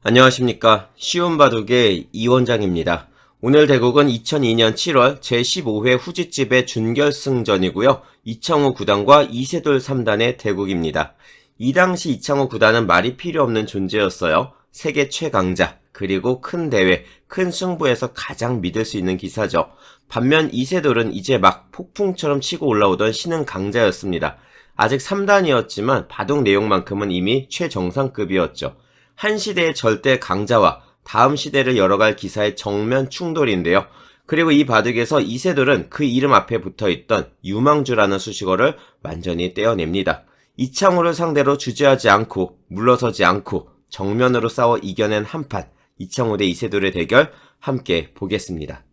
안녕하십니까. 쉬운 바둑의 이원장입니다. 오늘 대국은 2002년 7월 제15회 후지집의 준결승전이고요. 이창호 9단과 이세돌 3단의 대국입니다. 이 당시 이창호 9단은 말이 필요 없는 존재였어요. 세계 최강자, 그리고 큰 대회, 큰 승부에서 가장 믿을 수 있는 기사죠. 반면 이세돌은 이제 막 폭풍처럼 치고 올라오던 신흥 강자였습니다. 아직 3단이었지만 바둑 내용만큼은 이미 최정상급이었죠. 한 시대의 절대 강자와 다음 시대를 열어갈 기사의 정면 충돌인데요. 그리고 이 바둑에서 이세돌은 그 이름 앞에 붙어있던 유망주라는 수식어를 완전히 떼어냅니다. 이창호를 상대로 주저하지 않고 물러서지 않고 정면으로 싸워 이겨낸 한판, 이창호 대 이세돌의 대결 함께 보겠습니다.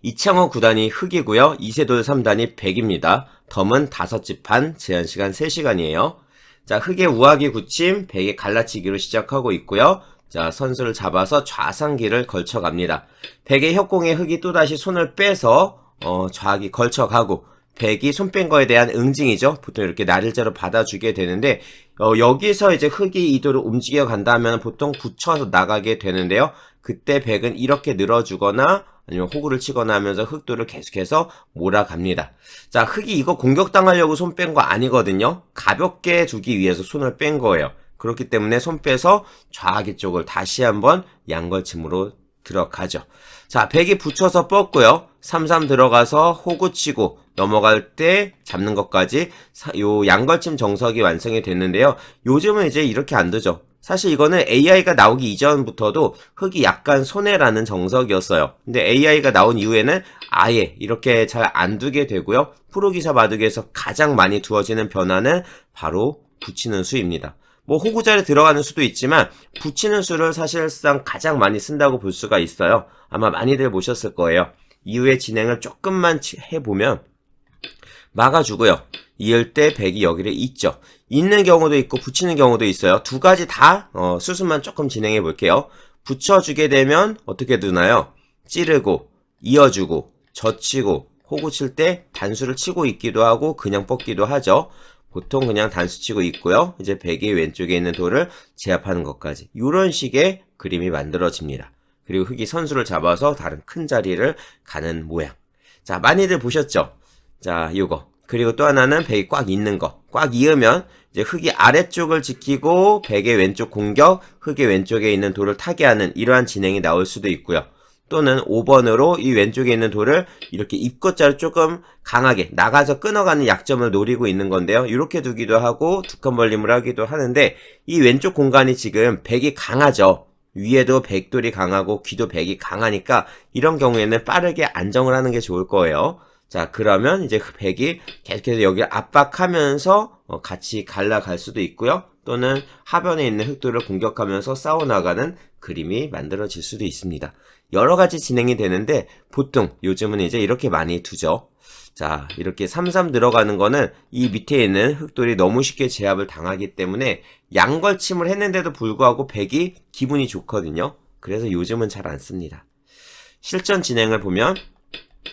이창호 9단이 흑이고요. 이세돌 3단이 백입니다. 덤은 5집 반, 제한시간 3시간이에요. 자, 흑의 우하기 굳힘, 백의 갈라치기로 시작하고 있고요. 자, 선수를 잡아서 좌상기를 걸쳐갑니다. 백의 협공에 흑이 또다시 손을 빼서 좌하기 걸쳐가고, 백이 손 뺀 거에 대한 응징이죠. 보통 이렇게 날일자로 받아주게 되는데 여기서 이제 흑이 이도를 움직여 간다면 보통 붙여서 나가게 되는데요. 그때 백은 이렇게 늘어주거나 아니면 호구를 치거나 하면서 흑도를 계속해서 몰아갑니다. 자, 흑이 이거 공격당하려고 손 뺀 거 아니거든요. 가볍게 두기 위해서 손을 뺀 거예요. 그렇기 때문에 손 빼서 좌하기 쪽을 다시 한번 양걸침으로 들어가죠. 자, 백이 붙여서 뻗고요. 3-3 들어가서 호구 치고 넘어갈 때 잡는 것까지 요 양걸침 정석이 완성이 됐는데요. 요즘은 이제 이렇게 안 두죠. 사실 이거는 AI가 나오기 이전부터도 흑이 약간 손해라는 정석이었어요. 근데 AI가 나온 이후에는 아예 이렇게 잘 안 두게 되고요. 프로기사 바둑에서 가장 많이 두어지는 변화는 바로 붙이는 수입니다. 뭐 호구자리에 들어가는 수도 있지만 붙이는 수를 사실상 가장 많이 쓴다고 볼 수가 있어요. 아마 많이들 보셨을 거예요. 이후에 진행을 조금만 해보면 막아주고요. 이을 때 백이 여기를 잇죠. 잇는 경우도 있고 붙이는 경우도 있어요. 두 가지 다 수순만 조금 진행해 볼게요. 붙여주게 되면 어떻게 두나요? 찌르고 이어주고 젖히고 호구 칠 때 단수를 치고 있기도 하고 그냥 뻗기도 하죠. 보통 그냥 단수 치고 있고요. 이제 백이 왼쪽에 있는 돌을 제압하는 것까지 이런 식의 그림이 만들어집니다. 그리고 흑이 선수를 잡아서 다른 큰 자리를 가는 모양. 자, 많이들 보셨죠? 자, 요거. 그리고 또 하나는 백이 꽉 잇는 거. 꽉 이으면 이제 흑이 아래쪽을 지키고 백의 왼쪽 공격, 흑의 왼쪽에 있는 돌을 타게 하는 이러한 진행이 나올 수도 있고요. 또는 5번으로 이 왼쪽에 있는 돌을 이렇게 입구자로 조금 강하게 나가서 끊어가는 약점을 노리고 있는 건데요. 이렇게 두기도 하고 두 칸 벌림을 하기도 하는데 이 왼쪽 공간이 지금 백이 강하죠. 위에도 백돌이 강하고 귀도 백이 강하니까 이런 경우에는 빠르게 안정을 하는 게 좋을 거예요. 자, 그러면 이제 백이 계속해서 여기를 압박하면서 같이 갈라갈 수도 있고요. 또는 하변에 있는 흑돌을 공격하면서 싸워나가는 그림이 만들어질 수도 있습니다. 여러 가지 진행이 되는데 보통 요즘은 이제 이렇게 많이 두죠. 자, 이렇게 3-3 들어가는 거는 이 밑에 있는 흑돌이 너무 쉽게 제압을 당하기 때문에 양걸침을 했는데도 불구하고 백이 기분이 좋거든요. 그래서 요즘은 잘 안 씁니다. 실전 진행을 보면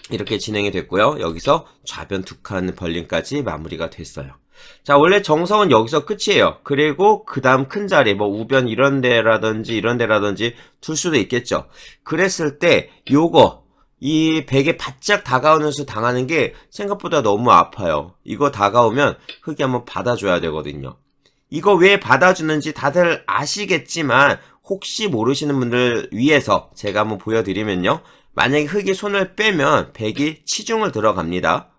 이렇게 진행이 됐고요. 여기서 좌변 2칸 벌림까지 마무리가 됐어요. 자, 원래 정석은 여기서 끝이에요. 그리고 그 다음 큰 자리, 뭐 우변 이런 데라든지 둘 수도 있겠죠. 그랬을 때 요거 이 백에 바짝 다가오는 수 당하는 게 생각보다 너무 아파요. 이거 다가오면 흑이 한번 받아줘야 되거든요. 이거 왜 받아주는지 다들 아시겠지만 혹시 모르시는 분들 위해서 제가 한번 보여드리면요. 만약에 흑이 손을 빼면 백이 치중을 들어갑니다.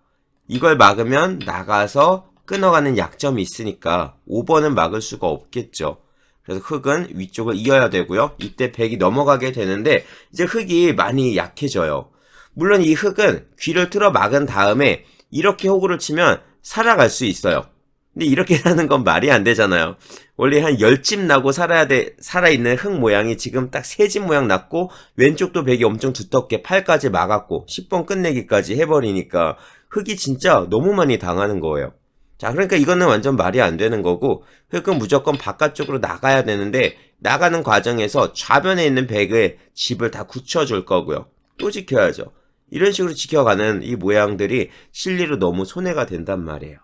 이걸 막으면 나가서 끊어가는 약점이 있으니까 5번은 막을 수가 없겠죠. 그래서 흑은 위쪽을 이어야 되고요. 이때 백이 넘어가게 되는데 이제 흑이 많이 약해져요. 물론 이 흑은 귀를 틀어 막은 다음에 이렇게 호구를 치면 살아갈 수 있어요. 근데 이렇게 하는 건 말이 안 되잖아요. 원래 한 10집 나고 살아있는 흑 모양이 지금 딱 3집 모양 났고 왼쪽도 백이 엄청 두텁게 8까지 막았고 10번 끝내기까지 해버리니까 흑이 진짜 너무 많이 당하는 거예요. 자, 그러니까 이거는 완전 말이 안 되는 거고 흑은 무조건 바깥쪽으로 나가야 되는데 나가는 과정에서 좌변에 있는 백의 집을 다 굳혀줄 거고요. 또 지켜야죠. 이런 식으로 지켜가는 이 모양들이 실리로 너무 손해가 된단 말이에요.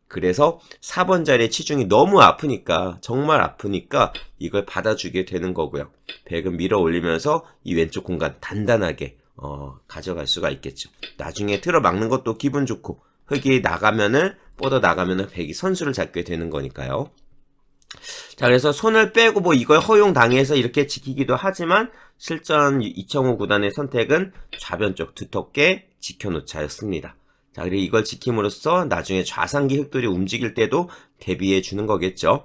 그래서 4번 자리의 치중이 너무 아프니까, 정말 아프니까 이걸 받아주게 되는 거고요. 백은 밀어 올리면서 이 왼쪽 공간 단단하게 가져갈 수가 있겠죠. 나중에 틀어 막는 것도 기분 좋고, 흙이 나가면은, 뻗어 나가면은 백이 선수를 잡게 되는 거니까요. 자, 그래서 손을 빼고 뭐 이걸 허용당해서 이렇게 지키기도 하지만 실전 이청호 구단의 선택은 좌변 쪽 두텁게 지켜놓자였습니다. 자, 그리고 이걸 지킴으로써 나중에 좌상기 흑돌이 움직일 때도 대비해 주는 거겠죠.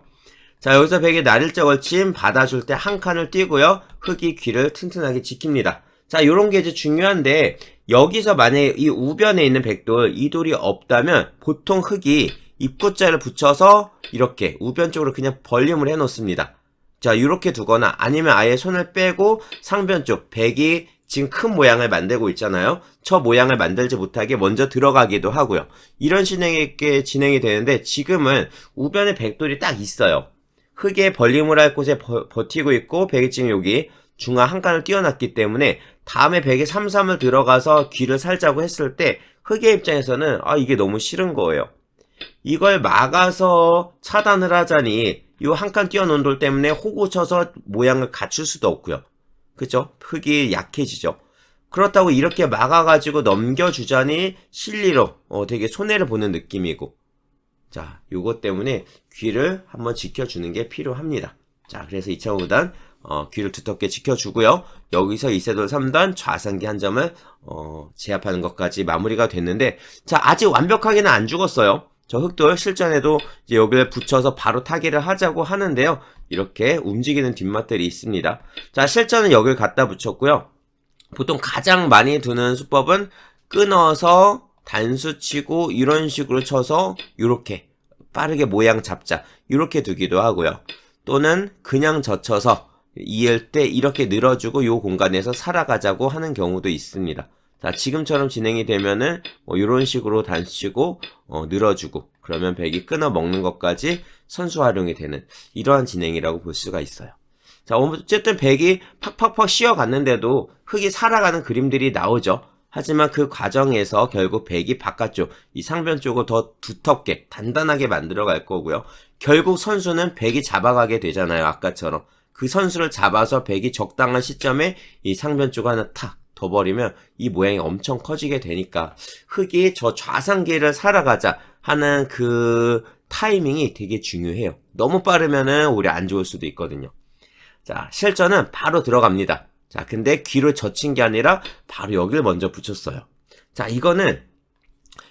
자, 여기서 백의 날일자 걸침 받아줄 때 한 칸을 띄고요. 흑이 귀를 튼튼하게 지킵니다. 자, 요런 게 이제 중요한데, 여기서 만약에 이 우변에 있는 백돌, 이 돌이 없다면 보통 흑이 입구자를 붙여서 이렇게 우변 쪽으로 그냥 벌림을 해 놓습니다. 자, 이렇게 두거나 아니면 아예 손을 빼고 상변 쪽 백이 지금 큰 모양을 만들고 있잖아요. 저 모양을 만들지 못하게 먼저 들어가기도 하고요. 이런 진행이 되는데 지금은 우변에 백돌이 딱 있어요. 흙에 벌림을 할 곳에 버티고 있고 백이 지금 여기 중앙 한 칸을 띄워놨기 때문에 다음에 백이 3-3을 들어가서 귀를 살자고 했을 때 흙의 입장에서는 이게 너무 싫은 거예요. 이걸 막아서 차단을 하자니 이 한 칸 띄워놓은 돌 때문에 호구 쳐서 모양을 갖출 수도 없고요. 그죠? 흙이 약해지죠. 그렇다고 이렇게 막아가지고 넘겨주자니 실리로 되게 손해를 보는 느낌이고, 자, 요것 때문에 귀를 한번 지켜주는 게 필요합니다. 자, 그래서 이창호 구단 귀를 두텁게 지켜주고요. 여기서 이세돌 3단 좌상기 한 점을 제압하는 것까지 마무리가 됐는데, 자, 아직 완벽하게는 안 죽었어요. 저 흑돌 실전에도 이제 여기를 붙여서 바로 타기를 하자고 하는데요. 이렇게 움직이는 뒷맛들이 있습니다. 자, 실전은 여기를 갖다 붙였고요. 보통 가장 많이 두는 수법은 끊어서 단수 치고 이런 식으로 쳐서 이렇게 빠르게 모양 잡자 이렇게 두기도 하고요. 또는 그냥 젖혀서 이을 때 이렇게 늘어주고 요 공간에서 살아가자고 하는 경우도 있습니다. 자, 지금처럼 진행이 되면은 이런 식으로 단수치고 늘어주고 그러면 백이 끊어 먹는 것까지 선수 활용이 되는 이러한 진행이라고 볼 수가 있어요. 자, 어쨌든 백이 팍팍팍 씌어갔는데도 흙이 살아가는 그림들이 나오죠. 하지만 그 과정에서 결국 백이 바깥쪽 이 상변 쪽을 더 두텁게 단단하게 만들어 갈 거고요. 결국 선수는 백이 잡아가게 되잖아요. 아까처럼 그 선수를 잡아서 백이 적당한 시점에 이 상변 쪽 하나 탁 더 버리면 이 모양이 엄청 커지게 되니까 흙이 저 좌상기를 살아가자 하는 그 타이밍이 되게 중요해요. 너무 빠르면은 오히려 안 좋을 수도 있거든요. 자, 실전은 바로 들어갑니다. 자, 근데 귀를 젖힌 게 아니라 바로 여기를 먼저 붙였어요. 자, 이거는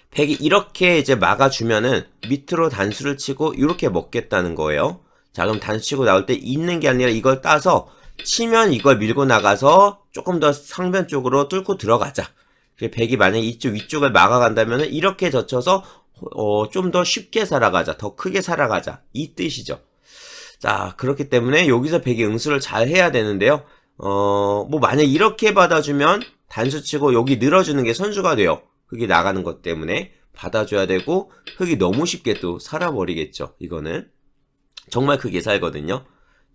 백이 이렇게 이제 막아주면은 밑으로 단수를 치고 이렇게 먹겠다는 거예요. 자, 그럼 단수 치고 나올 때 있는 게 아니라 이걸 따서 치면 이걸 밀고 나가서 조금 더 상변 쪽으로 뚫고 들어가자. 백이 만약에 이쪽 위쪽을 막아간다면은 이렇게 젖혀서 좀 더 쉽게 살아가자. 더 크게 살아가자. 이 뜻이죠. 자, 그렇기 때문에 여기서 백이 응수를 잘 해야 되는데요. 뭐 만약 이렇게 받아주면 단수 치고 여기 늘어주는 게 선수가 돼요. 흙이 나가는 것 때문에 받아줘야 되고 흙이 너무 쉽게 또 살아버리겠죠. 이거는 정말 크게 살거든요.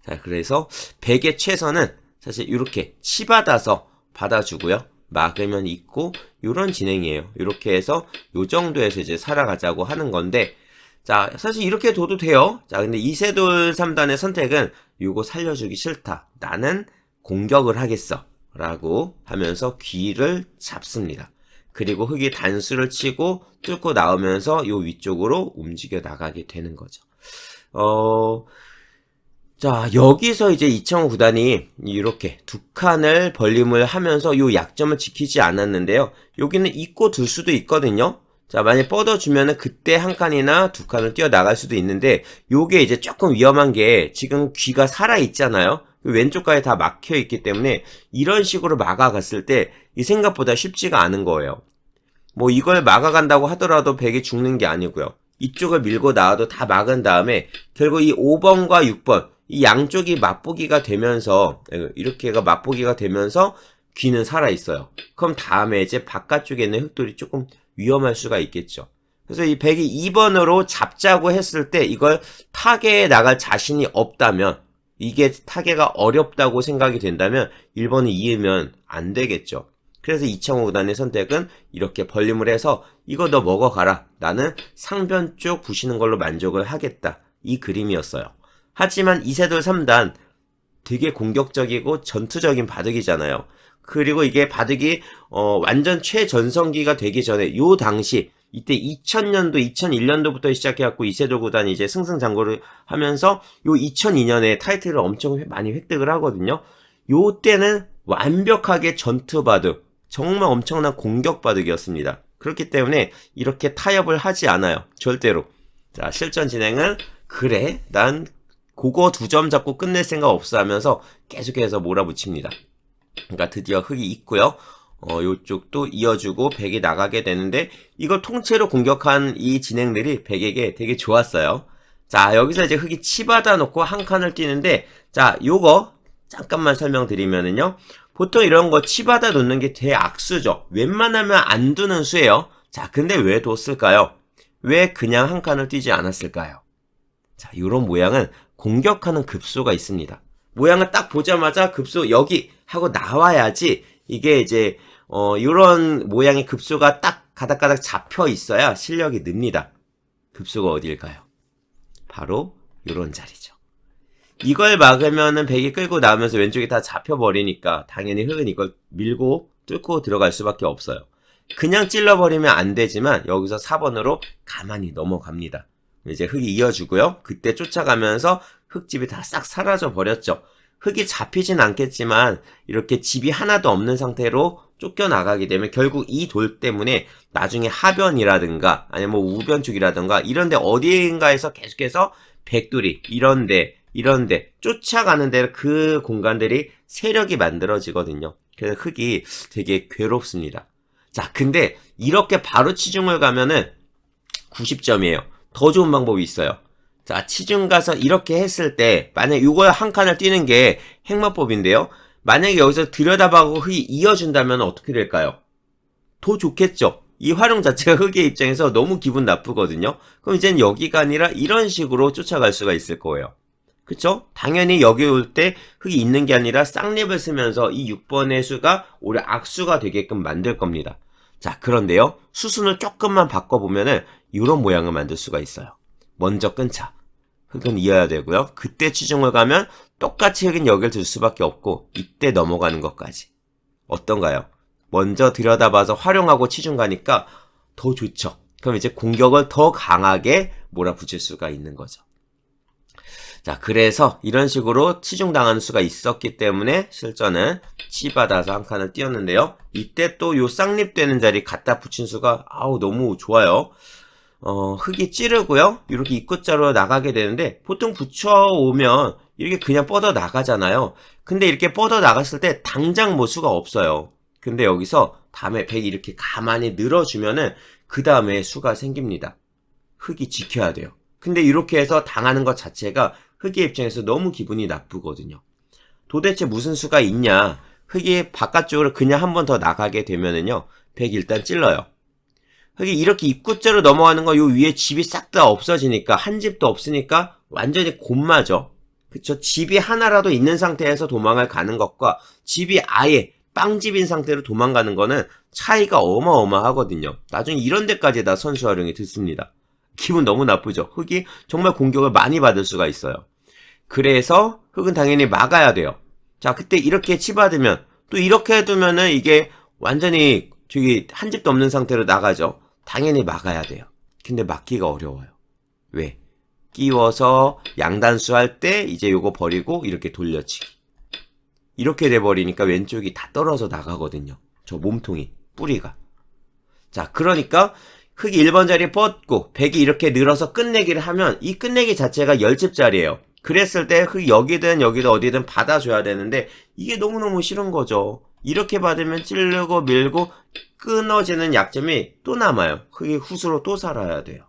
자, 그래서 백의 최선은 사실 이렇게 치받아서 받아주고요. 막으면 있고 요런 진행이에요. 이렇게 해서 요 정도에서 이제 살아가자고 하는 건데, 자, 사실 이렇게 둬도 돼요. 자, 근데 이세돌 3단의 선택은 요거 살려주기 싫다. 나는 공격을 하겠어. 라고 하면서 귀를 잡습니다. 그리고 흙이 단수를 치고 뚫고 나오면서 요 위쪽으로 움직여 나가게 되는 거죠. 자, 여기서 이제 이청호 구단이 이렇게 두 칸을 벌림을 하면서 요 약점을 지키지 않았는데요. 여기는 있고 둘 수도 있거든요. 자, 만약 뻗어주면은 그때 한 칸이나 두 칸을 뛰어나갈 수도 있는데, 요게 이제 조금 위험한 게 지금 귀가 살아있잖아요. 왼쪽까지 다 막혀있기 때문에 이런 식으로 막아갔을 때 이 생각보다 쉽지가 않은 거예요. 뭐 이걸 막아간다고 하더라도 백이 죽는 게 아니고요. 이쪽을 밀고 나와도 다 막은 다음에 결국 이 5번과 6번 이 양쪽이 맞보기가 되면서 이렇게가 맞보기가 되면서 귀는 살아있어요. 그럼 다음에 이제 바깥쪽에 있는 흑돌이 조금 위험할 수가 있겠죠. 그래서 이 백이 2번으로 잡자고 했을 때 이걸 타개에 나갈 자신이 없다면, 이게 타개가 어렵다고 생각이 된다면 1번을 이으면 안 되겠죠. 그래서 이창호 구단의 선택은 이렇게 벌림을 해서 이거 너 먹어가라. 나는 상변 쪽 부시는 걸로 만족을 하겠다. 이 그림이었어요. 하지만 이세돌 3단 되게 공격적이고 전투적인 바둑이잖아요. 그리고 이게 바둑이 완전 최전성기가 되기 전에 요 당시 이때 2000년도, 2001년도부터 시작해갖고 이세돌 구단이 이제 승승장구를 하면서 요 2002년에 타이틀을 엄청 많이 획득을 하거든요. 요 때는 완벽하게 전투 바둑, 정말 엄청난 공격 바둑이었습니다. 그렇기 때문에 이렇게 타협을 하지 않아요. 절대로. 자, 실전 진행은 그래, 난 그거 2점 잡고 끝낼 생각 없어 하면서 계속해서 몰아붙입니다. 그러니까 드디어 흑이 있고요. 요쪽도 이어주고 백이 나가게 되는데 이걸 통째로 공격한 이 진행들이 백에게 되게 좋았어요. 자, 여기서 이제 흑이 치받아 놓고 한 칸을 뛰는데 자, 요거 잠깐만 설명드리면은요. 보통 이런 거 치받아 놓는 게 대악수죠. 웬만하면 안 두는 수예요. 자, 근데 왜 뒀을까요? 왜 그냥 한 칸을 뛰지 않았을까요? 자, 요런 모양은 공격하는 급소가 있습니다. 모양을 딱 보자마자 급소 여기 하고 나와야지 이게 이제 요런 모양의 급소가 딱 가닥가닥 잡혀 있어야 실력이 늡니다. 급소가 어딜까요? 바로 요런 자리죠. 이걸 막으면은 백이 끌고 나오면서 왼쪽이 다 잡혀버리니까 당연히 흑은 이걸 밀고 뚫고 들어갈 수밖에 없어요. 그냥 찔러버리면 안 되지만 여기서 4번으로 가만히 넘어갑니다. 이제 흑이 이어주고요. 그때 쫓아가면서 흑집이 다 싹 사라져 버렸죠. 흑이 잡히진 않겠지만 이렇게 집이 하나도 없는 상태로 쫓겨나가게 되면 결국 이 돌 때문에 나중에 하변이라든가 아니면 뭐 우변 쪽이라든가 이런데 어디인가에서 계속해서 백돌이 이런데 쫓아가는 데 그 공간들이 세력이 만들어지거든요. 그래서 흑이 되게 괴롭습니다. 자, 근데 이렇게 바로 치중을 가면은 90점이에요. 더 좋은 방법이 있어요. 자, 치중 가서 이렇게 했을 때 만약 이걸 한 칸을 뛰는 게 행마법인데요. 만약에 여기서 들여다보고 흑이 이어준다면 어떻게 될까요? 더 좋겠죠. 이 활용 자체가 흑의 입장에서 너무 기분 나쁘거든요. 그럼 이젠 여기가 아니라 이런 식으로 쫓아갈 수가 있을 거예요. 그쵸? 당연히 여기 올 때 흑이 있는 게 아니라 쌍립을 쓰면서 이 6번의 수가 오히려 악수가 되게끔 만들 겁니다. 자, 그런데요. 수순을 조금만 바꿔보면은 이런 모양을 만들 수가 있어요. 먼저 끊자. 흑은 이어야 되고요. 그때 치중을 가면 똑같이 흑은 여길 들 수밖에 없고 이때 넘어가는 것까지. 어떤가요? 먼저 들여다봐서 활용하고 치중 가니까 더 좋죠. 그럼 이제 공격을 더 강하게 몰아붙일 수가 있는 거죠. 자, 그래서 이런 식으로 치중당하는 수가 있었기 때문에 실전은 치받아서 한 칸을 띄었는데요. 이때 또 요 쌍립되는 자리 갖다 붙인 수가 너무 좋아요. 흑이 찌르고요. 이렇게 입구자로 나가게 되는데 보통 붙여오면 이렇게 그냥 뻗어 나가잖아요. 근데 이렇게 뻗어 나갔을 때 당장 뭐 수가 없어요. 근데 여기서 다음에 백이 이렇게 가만히 늘어주면은 그 다음에 수가 생깁니다. 흑이 지켜야 돼요. 근데 이렇게 해서 당하는 것 자체가 흑의 입장에서 너무 기분이 나쁘거든요. 도대체 무슨 수가 있냐? 흑이 바깥쪽으로 그냥 한 번 더 나가게 되면은요. 백이 일단 찔러요. 흑이 이렇게 입구자로 넘어가는 거 요 위에 집이 싹 다 없어지니까 한 집도 없으니까 완전히 곤마죠. 그쵸? 집이 하나라도 있는 상태에서 도망을 가는 것과 집이 아예 빵집인 상태로 도망가는 거는 차이가 어마어마하거든요. 나중에 이런 데까지 다 선수 활용이 듣습니다. 기분 너무 나쁘죠. 흑이 정말 공격을 많이 받을 수가 있어요. 그래서 흑은 당연히 막아야 돼요. 자, 그때 이렇게 치받으면 또 이렇게 해두면은 이게 완전히 저기 한 집도 없는 상태로 나가죠. 당연히 막아야 돼요. 근데 막기가 어려워요. 왜? 끼워서 양단수 할 때 이제 요거 버리고 이렇게 돌려치기. 이렇게 돼버리니까 왼쪽이 다 떨어져 나가거든요. 저 몸통이, 뿌리가. 자, 그러니까 흑이 1번 자리에 뻗고 백이 이렇게 늘어서 끝내기를 하면 이 끝내기 자체가 10집짜리예요. 그랬을 때 흑이 여기든 여기든 어디든 받아줘야 되는데 이게 너무너무 싫은 거죠. 이렇게 받으면 찌르고 밀고 끊어지는 약점이 또 남아요. 흑이 후수로 또 살아야 돼요.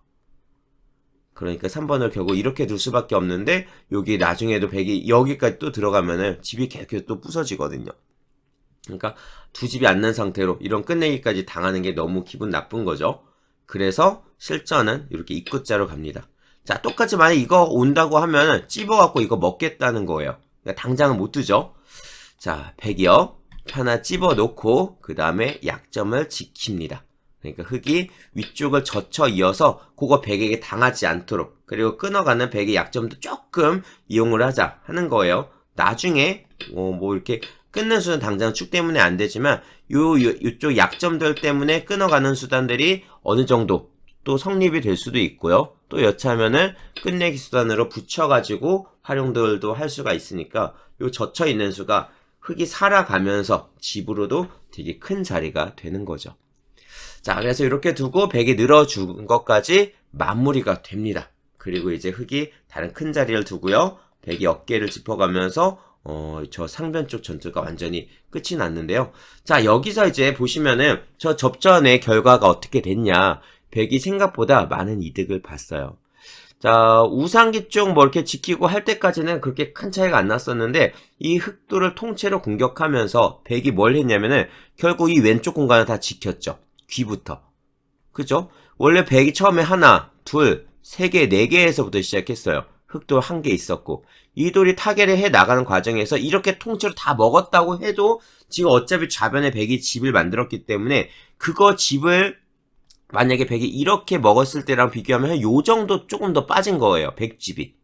그러니까 3번을 결국 이렇게 둘 수밖에 없는데 여기 나중에도 백이 여기까지 또 들어가면은 집이 계속 또 부서지거든요. 그러니까 두 집이 앉는 상태로 이런 끝내기까지 당하는 게 너무 기분 나쁜 거죠. 그래서 실전은 이렇게 입구자로 갑니다. 자, 똑같이 만약 이거 온다고 하면은 찝어갖고 이거 먹겠다는 거예요. 그러니까 당장은 못 두죠. 자, 백이요. 하나 집어 놓고 그 다음에 약점을 지킵니다. 그러니까 흙이 위쪽을 젖혀 이어서 그거 백에게 당하지 않도록, 그리고 끊어가는 백의 약점도 조금 이용을 하자 하는 거예요. 나중에 뭐 이렇게 끊는 수는 당장 축 때문에 안 되지만 요쪽 약점들 때문에 끊어가는 수단들이 어느 정도 또 성립이 될 수도 있고요. 또 여차하면은 끝내기 수단으로 붙여가지고 활용들도 할 수가 있으니까 요 젖혀 있는 수가 흙이 살아가면서 집으로도 되게 큰 자리가 되는 거죠. 자, 그래서 이렇게 두고 백이 늘어준 것까지 마무리가 됩니다. 그리고 이제 흙이 다른 큰 자리를 두고요. 백이 어깨를 짚어가면서 저 상변 쪽 전투가 완전히 끝이 났는데요. 자, 여기서 이제 보시면은 저 접전의 결과가 어떻게 됐냐. 백이 생각보다 많은 이득을 봤어요. 자, 우상기 쪽 뭐 이렇게 지키고 할 때까지는 그렇게 큰 차이가 안 났었는데 이 흑도를 통째로 공격하면서 백이 뭘 했냐면은 결국 이 왼쪽 공간을 다 지켰죠. 귀부터. 그죠? 원래 백이 처음에 하나, 둘, 세 개, 네 개에서부터 시작했어요. 흑돌 한 개 있었고 이 돌이 타겟을 해 나가는 과정에서 이렇게 통째로 다 먹었다고 해도 지금 어차피 좌변에 백이 집을 만들었기 때문에 그거 집을 만약에 백이 이렇게 먹었을 때랑 비교하면 요 정도 조금 더 빠진 거예요. 백집이.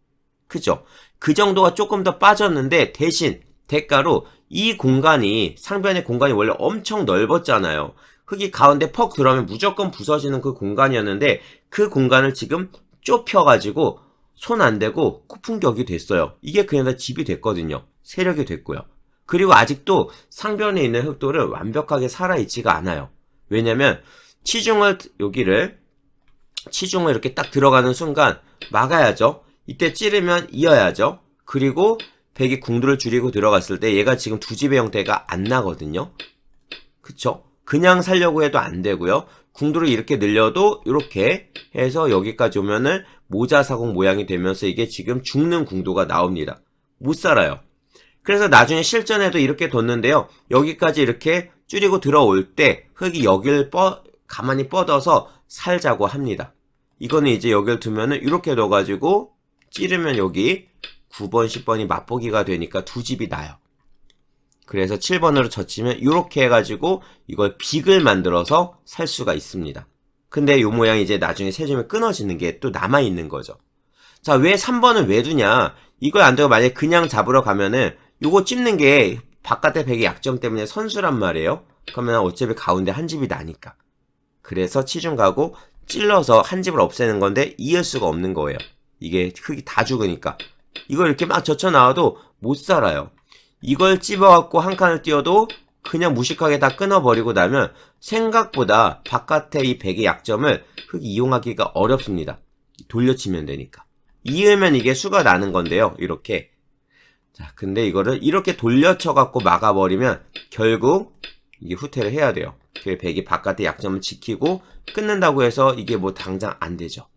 그죠? 그 정도가 조금 더 빠졌는데 대신 대가로 이 공간이 상변의 공간이 원래 엄청 넓었잖아요. 흙이 가운데 퍽 들어가면 무조건 부서지는 그 공간이었는데 그 공간을 지금 좁혀가지고 손 안 대고 코풍격이 됐어요. 이게 그냥 다 집이 됐거든요. 세력이 됐고요. 그리고 아직도 상변에 있는 흑돌은 완벽하게 살아있지가 않아요. 왜냐면 치중을 이렇게 딱 들어가는 순간 막아야죠. 이때 찌르면 이어야죠. 그리고 백이 궁두를 줄이고 들어갔을 때 얘가 지금 두 집의 형태가 안 나거든요. 그쵸? 그냥 살려고 해도 안 되고요. 궁두를 이렇게 늘려도 이렇게 해서 여기까지 오면은 모자사공 모양이 되면서 이게 지금 죽는 궁두가 나옵니다. 못 살아요. 그래서 나중에 실전에도 이렇게 뒀는데요. 여기까지 이렇게 줄이고 들어올 때 흙이 여길 가만히 뻗어서 살자고 합니다. 이거는 이제 여길 두면은 이렇게 넣어가지고 찌르면 여기 9번, 10번이 맛보기가 되니까 두 집이 나요. 그래서 7번으로 젖히면 이렇게 해가지고 이걸 빅을 만들어서 살 수가 있습니다. 근데 요 모양이 이제 나중에 세 점이 끊어지는 게 또 남아있는 거죠. 자, 왜 3번을 왜 두냐? 이걸 안 두고 만약에 그냥 잡으러 가면은 요거 찝는 게 바깥의 백의 약점 때문에 선수란 말이에요. 그러면 어차피 가운데 한 집이 나니까. 그래서 치중 가고 찔러서 한 집을 없애는 건데 이을 수가 없는 거예요. 이게 흙이 다 죽으니까. 이걸 이렇게 막 젖혀 나와도 못 살아요. 이걸 찝어갖고 한 칸을 띄워도 그냥 무식하게 다 끊어버리고 나면 생각보다 바깥의 이 백의 약점을 흙이 이용하기가 어렵습니다. 돌려치면 되니까. 이으면 이게 수가 나는 건데요. 이렇게. 자, 근데 이거를 이렇게 돌려쳐갖고 막아버리면 결국 이게 후퇴를 해야 돼요. 그 백이 바깥의 약점을 지키고 끊는다고 해서 이게 뭐 당장 안 되죠.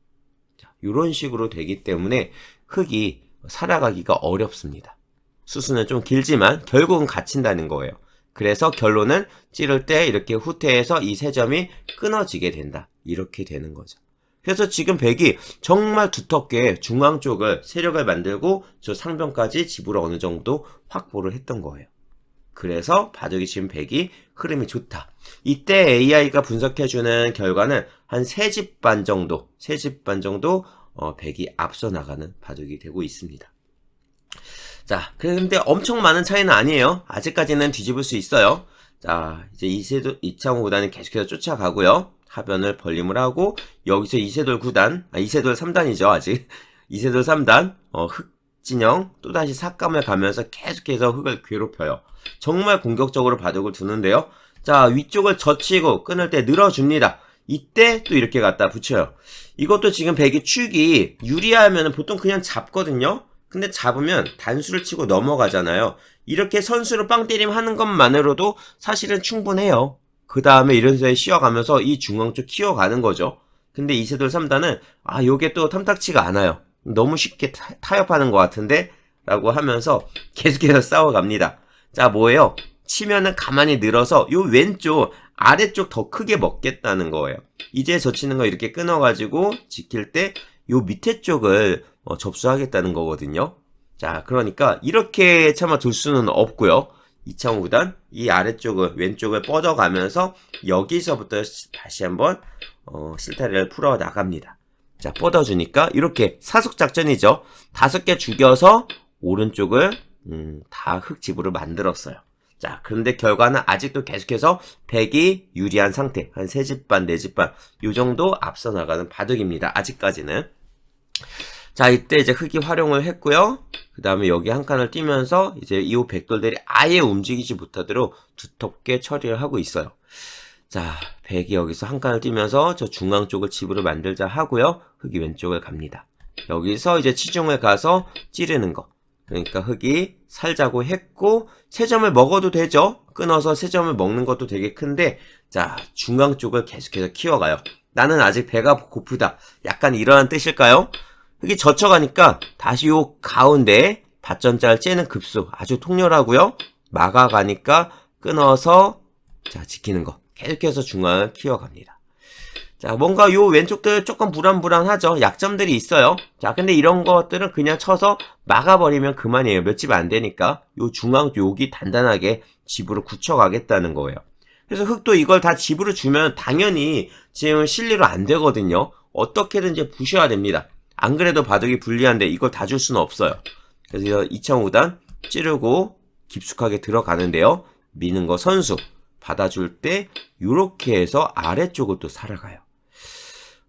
자, 이런 식으로 되기 때문에 흙이 살아가기가 어렵습니다. 수수는 좀 길지만 결국은 갇힌다는 거예요. 그래서 결론은 찌를 때 이렇게 후퇴해서 이 세 점이 끊어지게 된다. 이렇게 되는 거죠. 그래서 지금 백이 정말 두텁게 중앙 쪽을 세력을 만들고 저 상변까지 집으로 어느 정도 확보를 했던 거예요. 그래서 바둑이 지금 백이 흐름이 좋다. 이때 AI가 분석해주는 결과는 한 3집 반 정도, 백이 앞서 나가는 바둑이 되고 있습니다. 자, 근데 엄청 많은 차이는 아니에요. 아직까지는 뒤집을 수 있어요. 자, 이제 이창호 구단은 계속해서 쫓아가고요. 하변을 벌림을 하고, 여기서 이세돌 3단이죠, 아직. 이세돌 3단, 흑진영, 또다시 삭감을 가면서 계속해서 흑을 괴롭혀요. 정말 공격적으로 바둑을 두는데요. 자, 위쪽을 젖히고 끊을 때 늘어줍니다. 이때 또 이렇게 갖다 붙여요. 이것도 지금 백이 축이 유리하면 보통 그냥 잡거든요. 근데 잡으면 단수를 치고 넘어가잖아요. 이렇게 선수로 빵 때림 하는 것만으로도 사실은 충분해요. 그 다음에 이런 식으로 쉬어가면서 이 중앙 쪽 키워가는 거죠. 근데 이세돌 3단은 요게 또 탐탁치가 않아요. 너무 쉽게 타협하는 것 같은데? 라고 하면서 계속해서 싸워갑니다. 자, 뭐예요? 치면은 가만히 늘어서 요 왼쪽 아래쪽 더 크게 먹겠다는 거예요. 이제 젖히는 거 이렇게 끊어가지고 지킬 때 요 밑에 쪽을 접수하겠다는 거거든요. 자, 그러니까 이렇게 차마 둘 수는 없고요. 이창호 구단 이 아래쪽을 왼쪽을 뻗어가면서 여기서부터 다시 한번 실타래를 풀어 나갑니다. 자, 뻗어주니까 이렇게 사속작전이죠. 5개 죽여서 오른쪽을 다 흑집으로 만들었어요. 자, 그런데 결과는 아직도 계속해서 백이 유리한 상태. 한 3집 반, 4집 반, 요 정도 앞서 나가는 바둑입니다. 아직까지는. 자, 이때 이제 흑이 활용을 했고요. 그 다음에 여기 한 칸을 띄면서 이제 이 백돌들이 아예 움직이지 못하도록 두텁게 처리를 하고 있어요. 자, 백이 여기서 한 칸을 띄면서 저 중앙 쪽을 집으로 만들자 하고요. 흑이 왼쪽을 갑니다. 여기서 이제 치중을 가서 찌르는 거. 그러니까 흑이 살자고 했고 3점을 먹어도 되죠. 끊어서 3점을 먹는 것도 되게 큰데 자, 중앙 쪽을 계속해서 키워가요. 나는 아직 배가 고프다. 약간 이러한 뜻일까요? 흑이 젖혀가니까 다시 요 가운데 밭전자를 째는 급수 아주 통렬하고요. 막아가니까 끊어서 자, 지키는 거. 계속해서 중앙을 키워갑니다. 자, 뭔가 요 왼쪽들 조금 불안불안하죠. 약점들이 있어요. 자, 근데 이런 것들은 그냥 쳐서 막아버리면 그만이에요. 몇 집 안 되니까 요 중앙 여기 단단하게 집으로 굳혀가겠다는 거예요. 그래서 흑도 이걸 다 집으로 주면 당연히 지금 실리로 안 되거든요. 어떻게든지 부셔야 됩니다. 안 그래도 바둑이 불리한데 이걸 다 줄 수는 없어요. 그래서 이창호 구단 찌르고 깊숙하게 들어가는데요. 미는 거 선수 받아줄 때 요렇게 해서 아래쪽을 또 살아가요.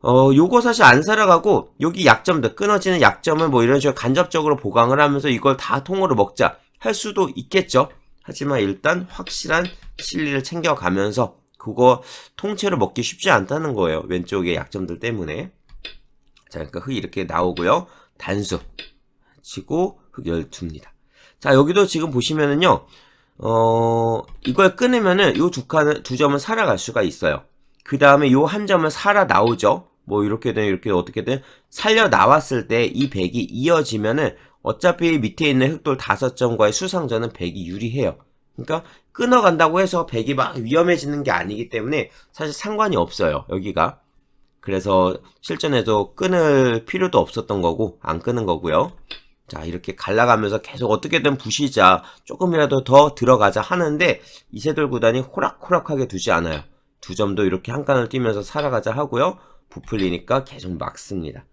요거 사실 안 살아가고 여기 약점들 끊어지는 약점을 뭐 이런 식으로 간접적으로 보강을 하면서 이걸 다 통으로 먹자 할 수도 있겠죠. 하지만 일단 확실한 실리를 챙겨가면서 그거 통째로 먹기 쉽지 않다는 거예요. 왼쪽의 약점들 때문에. 자, 그러니까 흑이 이렇게 나오고요. 단수 치고 흑 12입니다. 자, 여기도 지금 보시면은요. 이걸 끊으면은 요 두 점은 살아갈 수가 있어요. 그 다음에 요 한 점은 살아 나오죠. 뭐 이렇게든 이렇게 어떻게든 살려 나왔을 때 이 백이 이어지면은 어차피 밑에 있는 흑돌 5점과의 수상전은 백이 유리해요. 그러니까 끊어간다고 해서 백이 막 위험해지는 게 아니기 때문에 사실 상관이 없어요. 여기가. 그래서 실전에도 끊을 필요도 없었던 거고 안 끊은 거고요. 자, 이렇게 갈라가면서 계속 어떻게든 부시자, 조금이라도 더 들어가자 하는데 이세돌 구단이 호락호락하게 두지 않아요. 2점도 이렇게 한 칸을 띄면서 살아가자 하고요. 부풀리니까 계속 막습니다.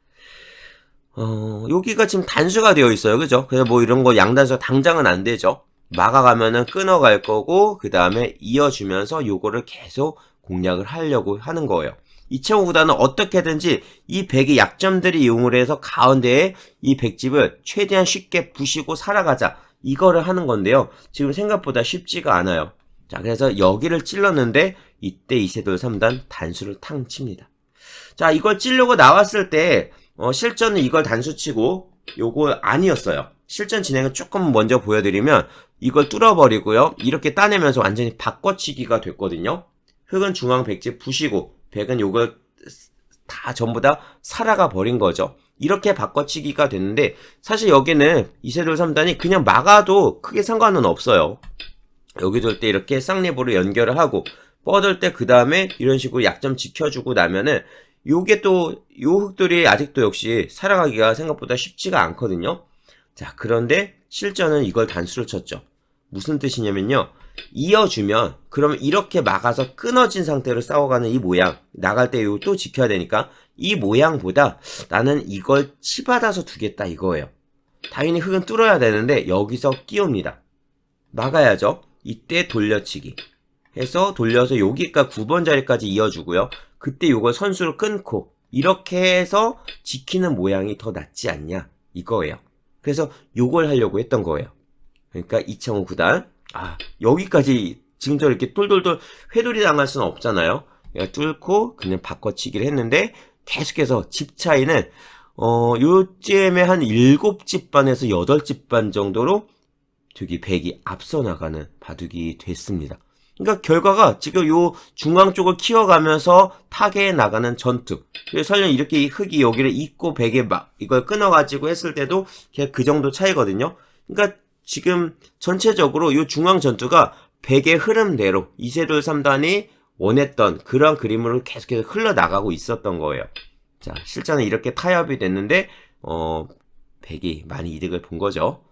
여기가 지금 단수가 되어 있어요. 그죠? 그래서 뭐 이런 거 양단수 당장은 안 되죠. 막아가면은 끊어갈 거고 그 다음에 이어주면서 요거를 계속 공략을 하려고 하는 거예요. 이창호 구단은 어떻게든지 이 백의 약점들이 이용을 해서 가운데에 이 백집을 최대한 쉽게 부시고 살아가자 이거를 하는 건데요. 지금 생각보다 쉽지가 않아요. 자, 그래서 여기를 찔렀는데 이때 이세돌 3단 단수를 탕 칩니다. 자, 이걸 찌르고 나왔을 때 실전은 이걸 단수치고 요거 아니었어요. 실전 진행을 조금 먼저 보여드리면 이걸 뚫어버리고요. 이렇게 따내면서 완전히 바꿔치기가 됐거든요. 흑은 중앙 백집 부시고 백은 요걸 다 전부 다 살아가 버린 거죠. 이렇게 바꿔치기가 됐는데 사실 여기는 이세돌 3단이 그냥 막아도 크게 상관은 없어요. 여기 돌 때 이렇게 쌍립으로 연결을 하고 뻗을 때 그 다음에 이런 식으로 약점 지켜주고 나면은 요게 또 요 흑돌이 아직도 역시 살아가기가 생각보다 쉽지가 않거든요. 자, 그런데 실전은 이걸 단수를 쳤죠. 무슨 뜻이냐면요. 이어주면 그러면 이렇게 막아서 끊어진 상태로 싸워가는 이 모양 나갈 때 이거 또 지켜야 되니까 이 모양보다 나는 이걸 치받아서 두겠다 이거예요. 당연히 흑은 뚫어야 되는데 여기서 끼웁니다. 막아야죠. 이때 돌려치기 해서 돌려서 여기가 9번 자리까지 이어주고요. 그때 요걸 선수로 끊고 이렇게 해서 지키는 모양이 더 낫지 않냐 이거예요. 그래서 요걸 하려고 했던 거예요. 그러니까 이창호 구단 여기까지 지금처럼 이렇게 똘똘똘 회돌이 당할 수는 없잖아요. 그러니까 뚫고 그냥 바꿔치기를 했는데 계속해서 집 차이는 요쯤에 한 7집 반에서 8집 반 정도로 저기 백이 앞서 나가는 바둑이 됐습니다. 그러니까 결과가 지금 요 중앙 쪽을 키워가면서 타개에 나가는 전투. 설령 이렇게 이 흑이 여기를 잇고 백에 막 이걸 끊어가지고 했을 때도 그냥 그 정도 차이거든요. 그러니까 지금 전체적으로 요 중앙 전투가 백의 흐름대로 이세돌 3단이 원했던 그런 그림으로 계속해서 흘러나가고 있었던 거예요. 자, 실전은 이렇게 타협이 됐는데 백이 많이 이득을 본 거죠.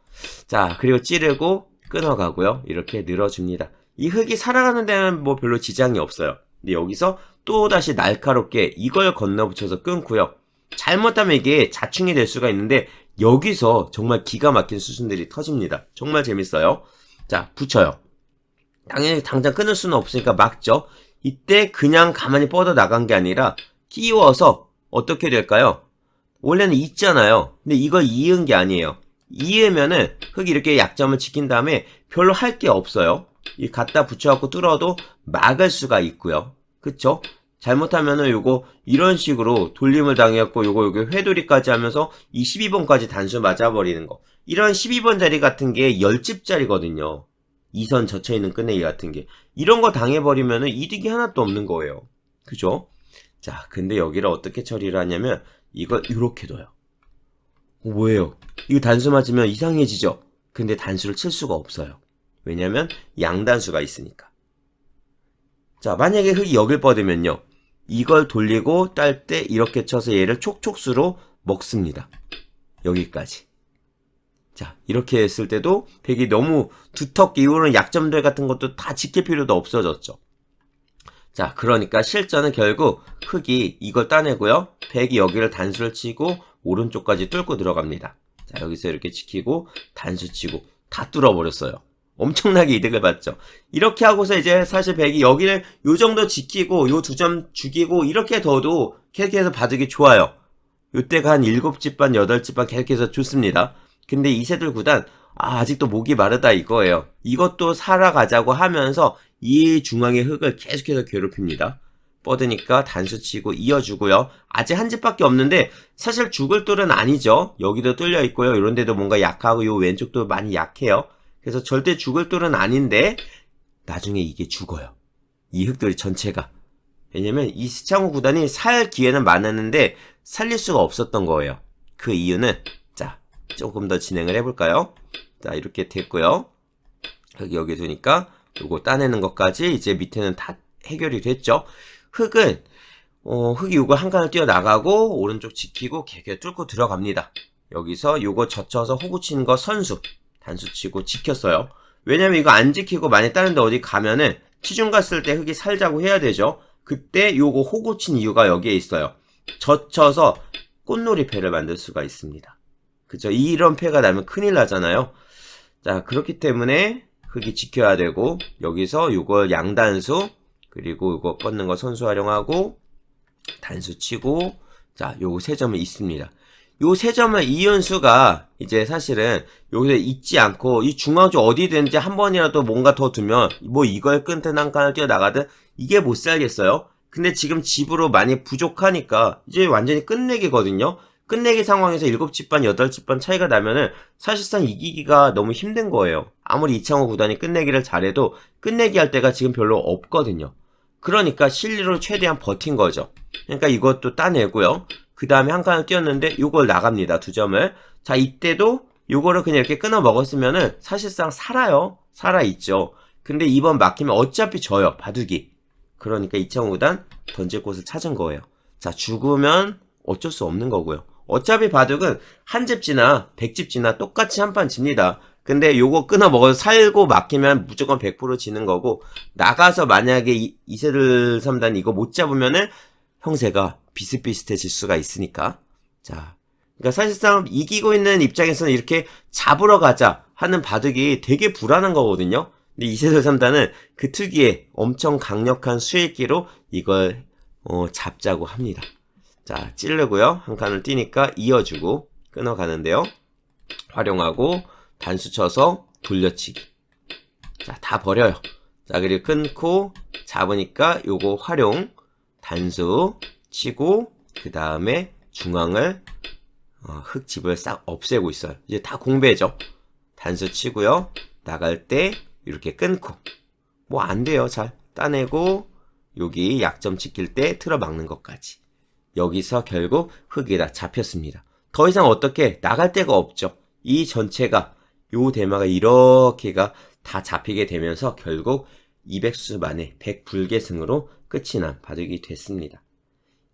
자, 그리고 찌르고 끊어가고요. 이렇게 늘어줍니다. 이 흙이 살아가는 데는 뭐 별로 지장이 없어요. 근데 여기서 또다시 날카롭게 이걸 건너붙여서 끊고요. 잘못하면 이게 자충이 될 수가 있는데 여기서 정말 기가 막힌 수순들이 터집니다. 정말 재밌어요. 자, 붙여요. 당연히 당장 끊을 수는 없으니까 막죠. 이때 그냥 가만히 뻗어 나간 게 아니라 끼워서 어떻게 될까요? 원래는 있잖아요. 근데 이걸 이은 게 아니에요. 이으면은 흙이 이렇게 약점을 지킨 다음에 별로 할 게 없어요. 이 갖다 붙여갖고 뚫어도 막을 수가 있고요. 그쵸? 잘못하면은 요거 이런 식으로 돌림을 당해갖고 요거 회돌이까지 하면서 이 12번까지 단수 맞아버리는 거. 이런 12번 자리 같은 게 10집짜리거든요. 2선 젖혀있는 끄내기 같은 게. 이런 거 당해버리면은 이득이 하나도 없는 거예요. 그죠? 자, 근데 여기를 어떻게 처리를 하냐면 이걸 이렇게 둬요. 뭐예요? 이거 단수 맞으면 이상해지죠? 근데 단수를 칠 수가 없어요. 왜냐면 양단수가 있으니까. 자, 만약에 흙이 여길 뻗으면요. 이걸 돌리고 딸 때 이렇게 쳐서 얘를 촉촉수로 먹습니다. 여기까지. 자, 이렇게 했을 때도 백이 너무 두텁게 이후로는 약점들 같은 것도 다 지킬 필요도 없어졌죠. 자, 그러니까 실전은 결국 흙이 이걸 따내고요. 백이 여기를 단수를 치고 오른쪽까지 뚫고 들어갑니다. 자, 여기서 이렇게 지키고 단수 치고 다 뚫어버렸어요. 엄청나게 이득을 봤죠. 이렇게 하고서 이제 사실 백이 여기를 요 정도 지키고 요 2점 죽이고 이렇게 둬도 계속해서 바둑이 좋아요. 요때가 한 7집 반 8집 반 계속해서 좋습니다. 근데 이세돌 구단 아직도 목이 마르다 이거예요. 이것도 살아가자고 하면서 이 중앙의 흙을 계속해서 괴롭힙니다. 뻗으니까 단수 치고 이어주고요. 아직 한 집밖에 없는데 사실 죽을 뚫은 아니죠. 여기도 뚫려 있고요. 이런 데도 뭔가 약하고 요 왼쪽도 많이 약해요. 그래서 절대 죽을 뚫은 아닌데 나중에 이게 죽어요. 이 흙들이 전체가. 왜냐면 이 스창호 구단이 살 기회는 많았는데 살릴 수가 없었던 거예요. 그 이유는 자, 조금 더 진행을 해볼까요? 자, 이렇게 됐고요. 여기 두니까 요거 따내는 것까지 이제 밑에는 다 해결이 됐죠. 흙은 흙이 요거 한 칸을 뛰어나가고 오른쪽 지키고 개개 뚫고 들어갑니다. 여기서 요거 젖혀서 호구 치는 거 선수 단수 치고 지켰어요. 왜냐면 이거 안 지키고 많이 따는데 어디 가면은 치중 갔을 때 흙이 살자고 해야 되죠. 그때 요거 호구 친 이유가 여기에 있어요. 젖혀서 꽃놀이 패를 만들 수가 있습니다. 그죠? 이런 패가 나면 큰일 나잖아요. 자, 그렇기 때문에 흙이 지켜야 되고 여기서 요걸 양단수 그리고 요거 뻗는 거 선수 활용하고 단수 치고 자, 요거 3점이 있습니다. 요 3점을 이은수가 이제 사실은 여기서 잊지 않고 이 중앙주 어디든지 한 번이라도 뭔가 더 두면 뭐 이걸 끊든 한 칸을 뛰어나가든 이게 못 살겠어요. 근데 지금 집으로 많이 부족하니까 이제 완전히 끝내기거든요. 끝내기 상황에서 7집 반, 8집 반 차이가 나면은 사실상 이기기가 너무 힘든 거예요. 아무리 이창호 구단이 끝내기를 잘해도 끝내기 할 때가 지금 별로 없거든요. 그러니까 실리로 최대한 버틴 거죠. 그러니까 이것도 따내고요. 그 다음에 한 칸을 띄었는데 요걸 나갑니다. 2점을. 자, 이때도 요거를 그냥 이렇게 끊어 먹었으면은 사실상 살아요. 살아있죠. 근데 이번 막히면 어차피 져요. 바둑이. 그러니까 이창호 구단 던질 곳을 찾은 거예요. 자, 죽으면 어쩔 수 없는 거고요. 어차피 바둑은 한 집 지나 100집 지나 똑같이 한 판 집니다. 근데 요거 끊어 먹어서 살고 막히면 무조건 100% 지는 거고 나가서 만약에 이세돌 3단 이거 못 잡으면은 형세가 비슷비슷해질 수가 있으니까. 자, 그러니까 사실상 이기고 있는 입장에서는 이렇게 잡으러 가자 하는 바둑이 되게 불안한 거거든요. 근데 이세돌 3단은 그 특유의 엄청 강력한 수익기로 이걸 잡자고 합니다. 자, 찌르고요. 한 칸을 띄니까 이어주고 끊어가는데요. 활용하고 단수 쳐서 돌려치기. 자, 다 버려요. 자, 그리고 끊고 잡으니까 요거 활용 단수 치고 그 다음에 중앙을 흙집을 싹 없애고 있어요. 이제 다 공배죠. 단수 치고요. 나갈 때 이렇게 끊고 뭐 안 돼요. 잘 따내고 여기 약점 지킬 때 틀어 막는 것까지. 여기서 결국 흙이 다 잡혔습니다. 더 이상 어떻게 나갈 데가 없죠. 이 전체가 요 대마가 이렇게가 다 잡히게 되면서 결국 200수 만에 100불계승으로 끝이 난 바둑이 됐습니다.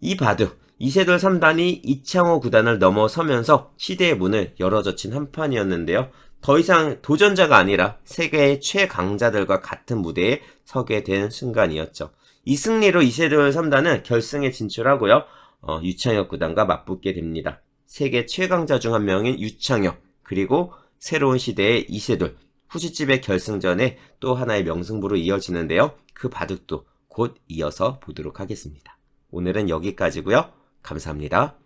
이 바둑 이세돌 3단이 이창호 구단을 넘어서면서 시대의 문을 열어젖힌 한 판이었는데요. 더 이상 도전자가 아니라 세계의 최강자들과 같은 무대에 서게 된 순간이었죠. 이 승리로 이세돌 3단은 결승에 진출하고요. 유창혁 구단과 맞붙게 됩니다. 세계 최강자 중 한 명인 유창혁, 그리고 새로운 시대의 이세돌, 후지집의 결승전에 또 하나의 명승부로 이어지는데요. 그 바둑도 곧 이어서 보도록 하겠습니다. 오늘은 여기까지고요. 감사합니다.